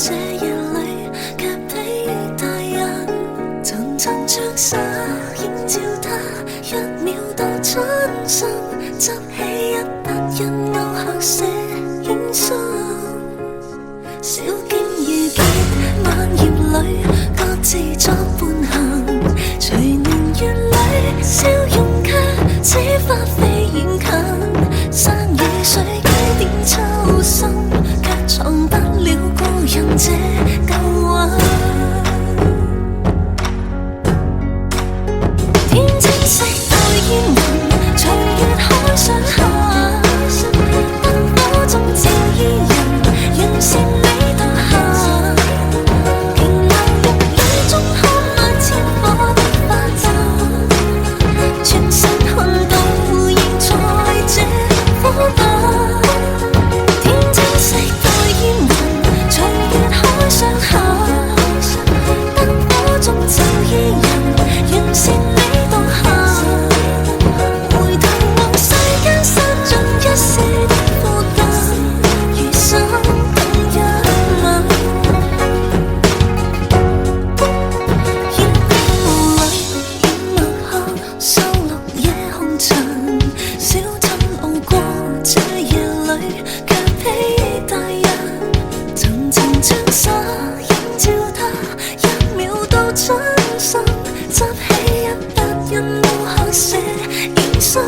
這夜裏卻比大人層層着手映照他，一秒到春心，執起一沓印勾黑色影信，小徑遇見晚葉裏各自作伴行，隨年月裏笑容卻似花飛遠近，山與水幾點秋深，卻藏不了故人這舊韻。天青色待煙雲，隨月海上下，燈火中照伊人，讓善美獨行。平流入雨中看那千火的花燈，全身看到現在這火把。天青色待煙雲，隨月海上下，燈火中照伊人，讓善美獨行。回頭望世間散盡一世的負擔，餘生等一吻。煙霧裏掩墨後，收錄夜紅塵，小鎮路過這夜裏，卻比大人層層trang紗映照他，一秒到春心，執起一沓印勾黑色影信，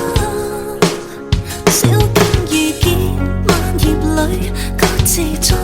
小徑遇見晚葉裏各自作